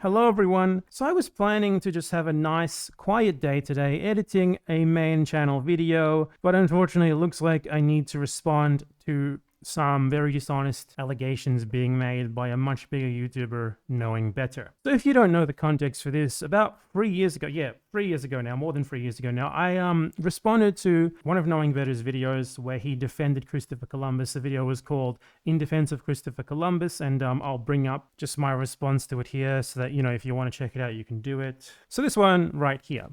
Hello everyone. So I was planning to just have a nice quiet day today editing a main channel video, but unfortunately it looks like I need to respond to some very dishonest allegations being made by a much bigger YouTuber knowing better. So if you don't know the context for this, about 3 years ago, 3 years ago now, more than 3 years ago now, I responded to one of Knowing Better's videos where he defended Christopher Columbus. The video was called In Defense of Christopher Columbus, and I'll bring up just my response to it here so that, if you want to check it out, you can do it. So this one right here.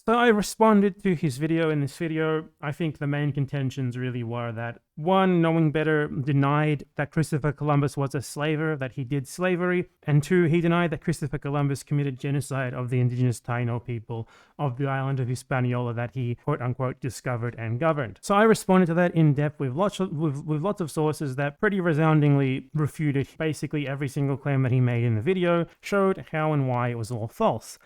So I responded to his video. In this video, I think the main contentions really were that, one, Knowing Better denied that Christopher Columbus was a slaver, that he did slavery, and two, he denied that Christopher Columbus committed genocide of the indigenous Taino people of the island of Hispaniola that he, quote-unquote, discovered and governed. So I responded to that in depth with lots of sources that pretty resoundingly refuted basically every single claim that he made in the video, showed how and why it was all false.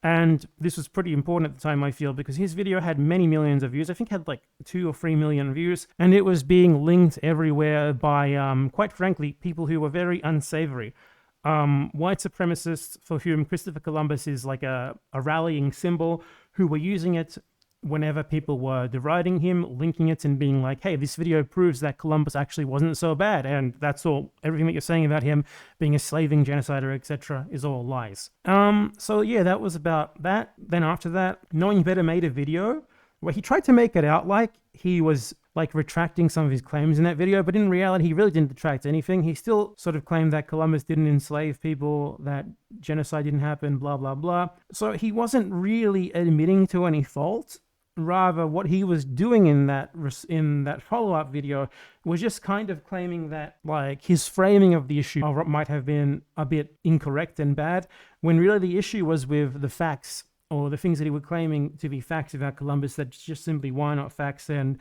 And this was pretty important at the time, I feel, because his video had many millions of views. I think it had like 2 or 3 million views, and it was being linked everywhere by, quite frankly, people who were very unsavory. White supremacists for whom Christopher Columbus is like a rallying symbol, who were using it whenever people were deriding him, linking it and being like, hey, this video proves that Columbus actually wasn't so bad, and that's all, everything that you're saying about him being a slaving genocider, etc., is all lies. So yeah, that was about that. Then after that, Knowing Better made a video where he tried to make it out like he was like retracting some of his claims in that video, but in reality, he really didn't retract anything. He still sort of claimed that Columbus didn't enslave people, that genocide didn't happen, blah, blah, blah. So he wasn't really admitting to any fault. Rather, what he was doing in that follow-up video was just kind of claiming that, like, his framing of the issue might have been a bit incorrect and bad, when really the issue was with the facts, or the things that he was claiming to be facts about Columbus that just simply were not facts and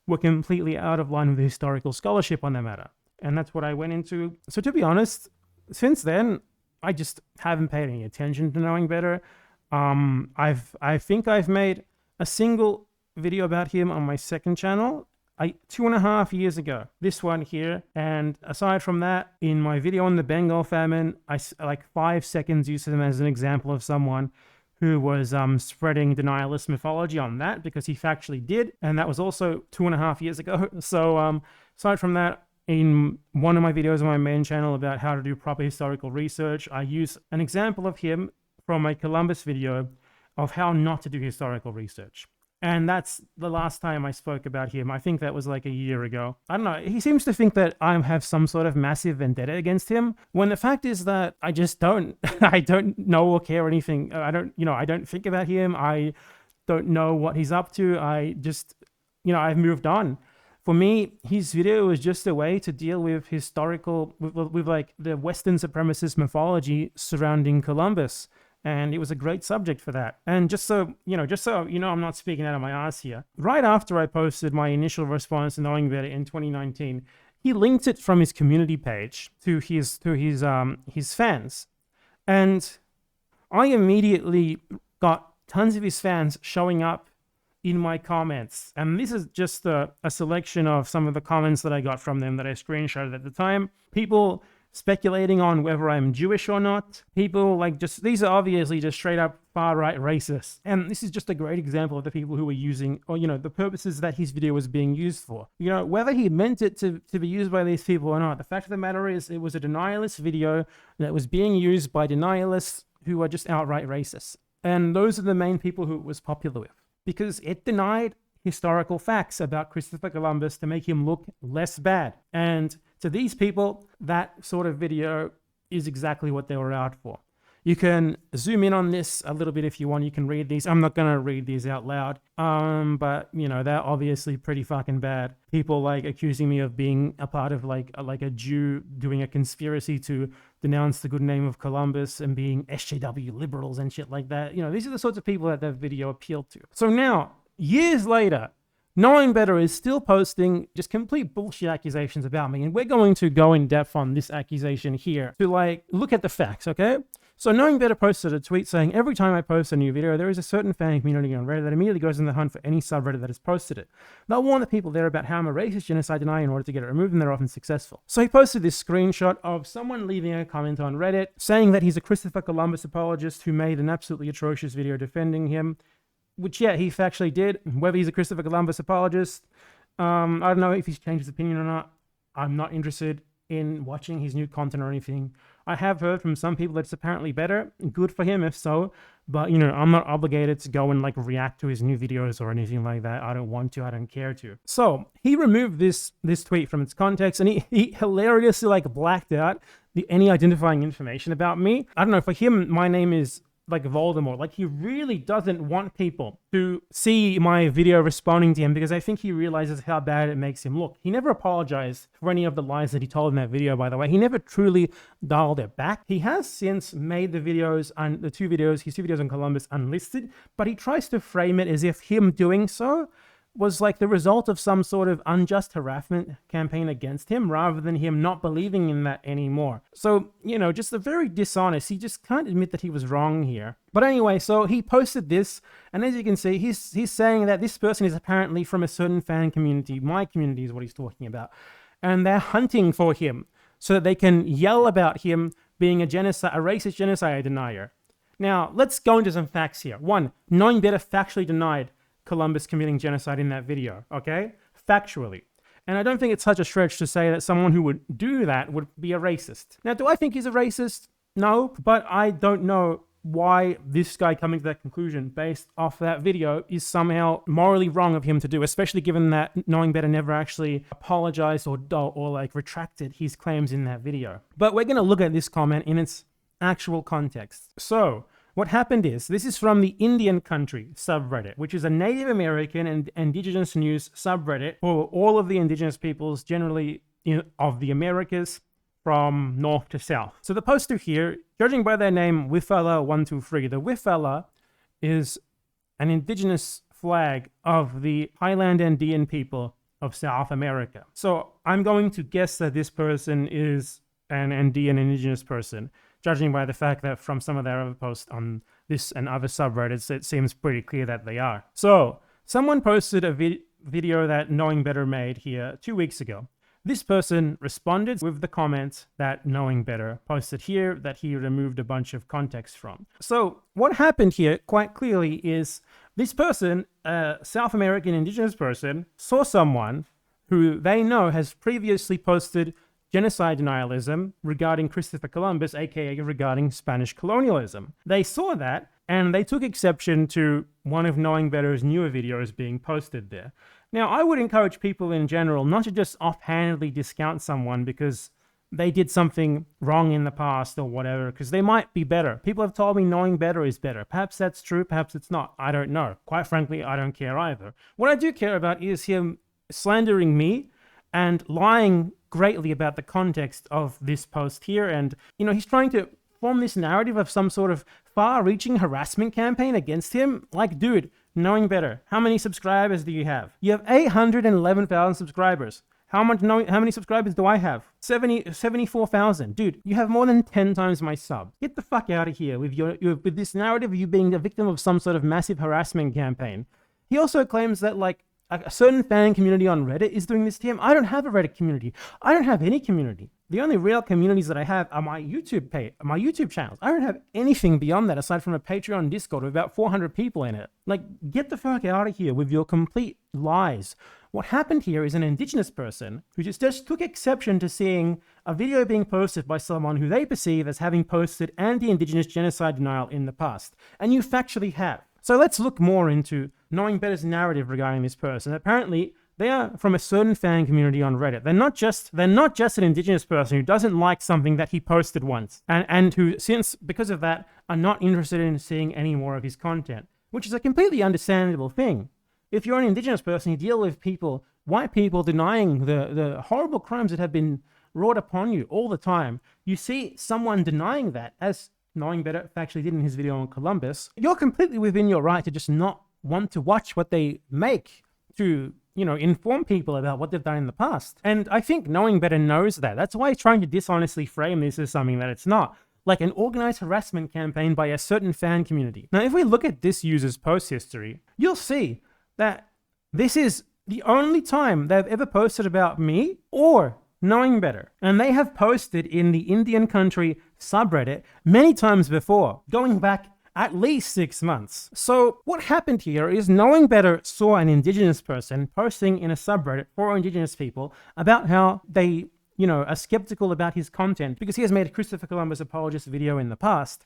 were completely out of line with the historical scholarship on the matter. And that's what I went into. So to be honest, since then, I just haven't paid any attention to Knowing Better. I think I've made a single video about him on my second channel 2.5 years ago, this one here. And aside from that, in my video on the Bengal famine, I like 5 seconds used him as an example of someone who was spreading denialist mythology on that, because he factually did, and that was also 2.5 years ago. So aside from that, in one of my videos on my main channel about how to do proper historical research, I use an example of him from my Columbus video of how not to do historical research. And that's the last time I spoke about him. I think that was like a year ago. I don't know. He seems to think that I have some sort of massive vendetta against him, when the fact is that I just don't. I don't know or care anything. I don't think about him. I don't know what he's up to. I just, I've moved on. For me, his video was just a way to deal with with like the Western supremacist mythology surrounding Columbus. And it was a great subject for that. And just so I'm not speaking out of my ass here, right after I posted my initial response to Knowing Better in 2019, he linked it from his community page to his fans. And I immediately got tons of his fans showing up in my comments. And this is just a selection of some of the comments that I got from them that I screenshotted at the time. People speculating on whether I'm Jewish or not. People these are obviously just straight up far-right racists. And this is just a great example of the people who were using, or, the purposes that his video was being used for. Whether he meant it to be used by these people or not, the fact of the matter is it was a denialist video that was being used by denialists who are just outright racist. And those are the main people who it was popular with, because it denied historical facts about Christopher Columbus to make him look less bad. And to these people, that sort of video is exactly what they were out for. You can zoom in on this a little bit if you want. You can read these. I'm not going to read these out loud. But, they're obviously pretty fucking bad. People like accusing me of being a part of like a Jew doing a conspiracy to denounce the good name of Columbus and being SJW liberals and shit like that. These are the sorts of people that that video appealed to. So now, years later, Knowing Better is still posting just complete bullshit accusations about me, and we're going to go in depth on this accusation here to look at the facts, okay? So Knowing Better posted a tweet saying, every time I post a new video, there is a certain fan community on Reddit that immediately goes in the hunt for any subreddit that has posted it. They'll warn the people there about how I'm a racist genocide denier in order to get it removed, and they're often successful. So he posted this screenshot of someone leaving a comment on Reddit saying that he's a Christopher Columbus apologist who made an absolutely atrocious video defending him, which, yeah, he factually did. Whether he's a Christopher Columbus apologist, I don't know if he's changed his opinion or not. I'm not interested in watching his new content or anything. I have heard from some people that it's apparently better. Good for him if so, but I'm not obligated to go and like react to his new videos or anything like that. I don't want to, I don't care to. So he removed this tweet from its context, and he hilariously like blacked out any identifying information about me. I don't know, for him my name is like Voldemort. Like, he really doesn't want people to see my video responding to him, because I think he realizes how bad it makes him look. He never apologized for any of the lies that he told in that video, by the way. He never truly dialed it back. He has since made the videos and his two videos on Columbus unlisted, but he tries to frame it as if him doing so was like the result of some sort of unjust harassment campaign against him, rather than him not believing in that anymore. So, just a very dishonest. He just can't admit that he was wrong here. But anyway, so he posted this, and as you can see, he's saying that this person is apparently from a certain fan community. My community is what he's talking about. And they're hunting for him so that they can yell about him being a racist genocide denier. Now, let's go into some facts here. One, Knowing Better factually denied Columbus committing genocide in that video, okay? Factually. And I don't think it's such a stretch to say that someone who would do that would be a racist. Now, do I think he's a racist? No, but I don't know why this guy coming to that conclusion based off that video is somehow morally wrong of him to do, especially given that Knowing Better never actually apologized or like retracted his claims in that video. But we're going to look at this comment in its actual context. So, what happened is, this is from the Indian Country subreddit, which is a Native American and Indigenous news subreddit for all of the Indigenous peoples, generally of the Americas, from north to south. So the poster here, judging by their name, Wifella123, the Wifella is an Indigenous flag of the Highland Andean people of South America. So I'm going to guess that this person is an Andean Indigenous person, judging by the fact that from some of their other posts on this and other subreddits, it seems pretty clear that they are. So, someone posted a video that Knowing Better made here 2 weeks ago. This person responded with the comment that Knowing Better posted here that he removed a bunch of context from. So, what happened here, quite clearly, is this person, a South American Indigenous person, saw someone who they know has previously posted genocide denialism regarding Christopher Columbus, aka regarding Spanish colonialism. They saw that, and they took exception to one of Knowing Better's newer videos being posted there. Now, I would encourage people in general not to just offhandedly discount someone because they did something wrong in the past or whatever, because they might be better. People have told me Knowing Better is better. Perhaps that's true, perhaps it's not. I don't know. Quite frankly, I don't care either. What I do care about is him slandering me and lying greatly about the context of this post here. And, he's trying to form this narrative of some sort of far-reaching harassment campaign against him. Like, dude, Knowing Better, how many subscribers do you have? You have 811,000 subscribers. How many subscribers do I have? 74,000. Dude, you have more than 10 times my sub. Get the fuck out of here with this narrative of you being a victim of some sort of massive harassment campaign. He also claims that, like, a certain fan community on Reddit is doing this to him. I don't have a Reddit community. I don't have any community. The only real communities that I have are my YouTube page, my YouTube channels. I don't have anything beyond that aside from a Patreon and Discord with about 400 people in it. Like, get the fuck out of here with your complete lies. What happened here is an Indigenous person who just took exception to seeing a video being posted by someone who they perceive as having posted anti-Indigenous genocide denial in the past. And you factually have. So let's look more into Knowing Better's narrative regarding this person. Apparently, they are from a certain fan community on Reddit. They're not just an Indigenous person who doesn't like something that he posted once, and who, because of that, are not interested in seeing any more of his content, which is a completely understandable thing. If you're an Indigenous person, you deal with white people denying the horrible crimes that have been wrought upon you all the time. You see someone denying that, as Knowing Better factually did in his video on Columbus, you're completely within your right to just not want to watch what they make to, inform people about what they've done in the past. And I think Knowing Better knows that. That's why he's trying to dishonestly frame this as something that it's not. like an organized harassment campaign by a certain fan community. Now, if we look at this user's post history, you'll see that this is the only time they've ever posted about me or knowing better. And they have posted in the Indian country subreddit many times before, going back at least 6 months. So what happened here is knowing better saw an Indigenous person posting in a subreddit for Indigenous people about how they, are skeptical about his content because he has made a Christopher Columbus apologist video in the past.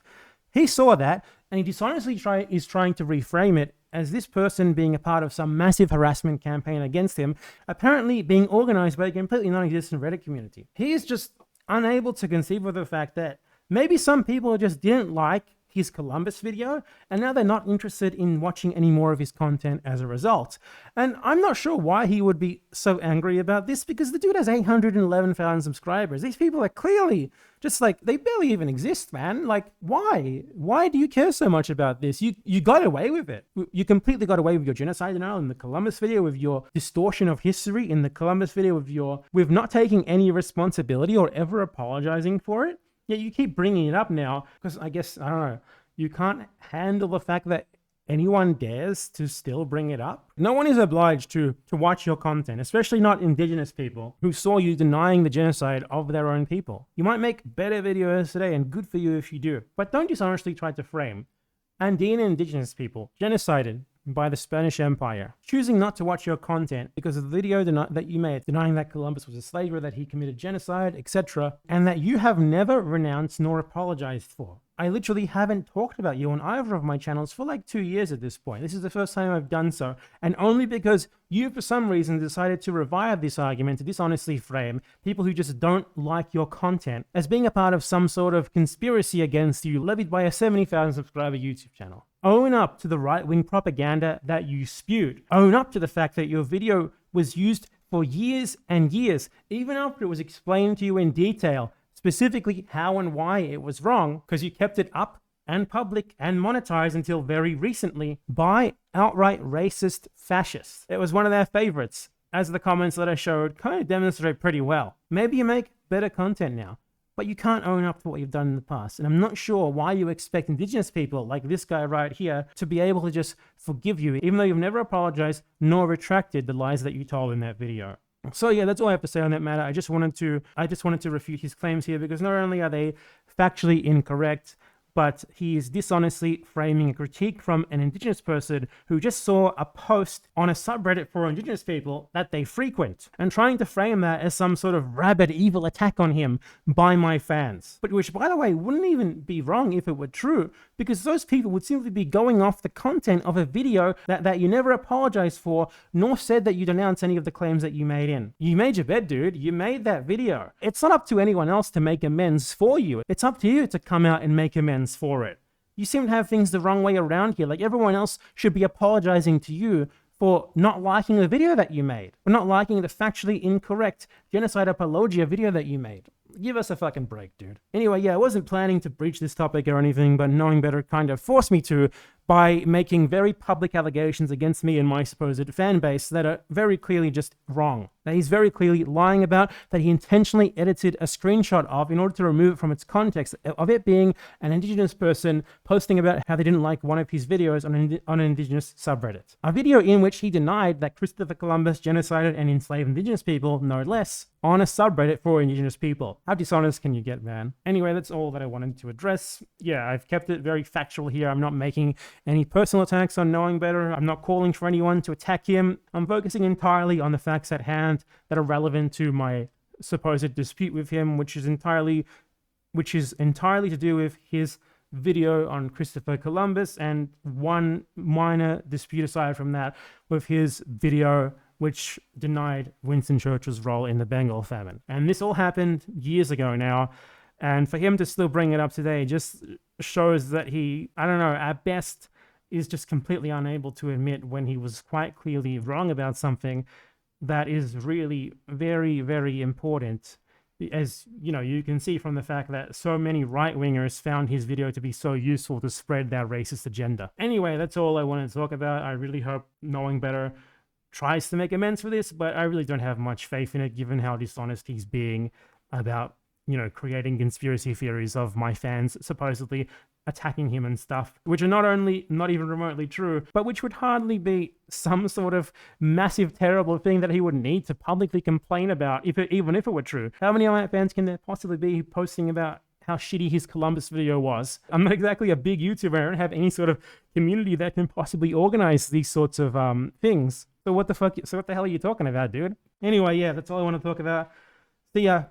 He saw that and he dishonestly is trying to reframe it as this person being a part of some massive harassment campaign against him, apparently being organized by a completely non-existent Reddit community. He is just unable to conceive of the fact that maybe some people just didn't like his Columbus video, and now they're not interested in watching any more of his content as a result. And I'm not sure why he would be so angry about this, because the dude has 811,000 subscribers. These people are clearly just like, they barely even exist, man. Like, why? Why do you care so much about this? You got away with it. You completely got away with your genocide denial in the Columbus video, with your distortion of history in the Columbus video, with not taking any responsibility or ever apologizing for it. Yeah, you keep bringing it up now because I guess, I don't know, you can't handle the fact that anyone dares to still bring it up. No one is obliged to watch your content, especially not Indigenous people who saw you denying the genocide of their own people. You might make better videos today, and good for you if you do, but don't dishonestly try to frame Andean Indigenous people genocided by the Spanish Empire, choosing not to watch your content because of the video that you made denying that Columbus was a slaver, that he committed genocide, etc., and that you have never renounced nor apologized for. I literally haven't talked about you on either of my channels for like 2 years at this point. This is the first time I've done so, and only because you, for some reason, decided to revive this argument, to dishonestly frame people who just don't like your content as being a part of some sort of conspiracy against you levied by a 70,000 subscriber YouTube channel. Own up to the right-wing propaganda that you spewed. Own up to the fact that your video was used for years and years, even after it was explained to you in detail, specifically how and why it was wrong, because you kept it up and public and monetized until very recently by outright racist fascists. It was one of their favorites, as the comments that I showed kind of demonstrate pretty well. Maybe you make better content now, but you can't own up to what you've done in the past. And I'm not sure why you expect Indigenous people like this guy right here to be able to just forgive you, even though you've never apologized nor retracted the lies that you told in that video. So yeah, that's all I have to say on that matter. I just wanted to refute his claims here, because not only are they factually incorrect, but he is dishonestly framing a critique from an Indigenous person who just saw a post on a subreddit for Indigenous people that they frequent, and trying to frame that as some sort of rabid evil attack on him by my fans. But which, by the way, wouldn't even be wrong if it were true, because those people would simply be going off the content of a video that you never apologized for, nor said that you denounced any of the claims that you made in. You made your bed, dude. You made that video. It's not up to anyone else to make amends for you. It's up to you to come out and make amends for it. You seem to have things the wrong way around here. Like, everyone else should be apologizing to you for not liking the video that you made, for not liking the factually incorrect genocide apologia video that you made. Give us a fucking break, dude. Anyway, yeah, I wasn't planning to breach this topic or anything, but knowing better kind of forced me to, by making very public allegations against me and my supposed fan base that are very clearly just wrong, that he's very clearly lying about, that he intentionally edited a screenshot of in order to remove it from its context of it being an Indigenous person posting about how they didn't like one of his videos on an Indigenous subreddit. A video in which he denied that Christopher Columbus genocided and enslaved Indigenous people, no less, on a subreddit for Indigenous people. How dishonest can you get, man? Anyway, that's all that I wanted to address. Yeah, I've kept it very factual here. I'm not making any personal attacks on knowing better. I'm not calling for anyone to attack him. I'm focusing entirely on the facts at hand that are relevant to my supposed dispute with him, which is entirely to do with his video on Christopher Columbus, and one minor dispute aside from that with his video which denied Winston Churchill's role in the Bengal famine. And this all happened years ago now, and for him to still bring it up today just shows that he, I don't know, at best is just completely unable to admit when he was quite clearly wrong about something that is really very, very important. As you know, you can see from the fact that so many right-wingers found his video to be so useful to spread their racist agenda. Anyway, that's all I wanted to talk about. I really hope knowing better tries to make amends for this, but I really don't have much faith in it given how dishonest he's being about you know, creating conspiracy theories of my fans supposedly attacking him and stuff, which are not only not even remotely true, but which would hardly be some sort of massive, terrible thing that he would need to publicly complain about, even if it were true. How many of my fans can there possibly be posting about how shitty his Columbus video was? I'm not exactly a big YouTuber. I don't have any sort of community that can possibly organize these sorts of things. So what the hell are you talking about, dude? Anyway, yeah, that's all I want to talk about. See ya.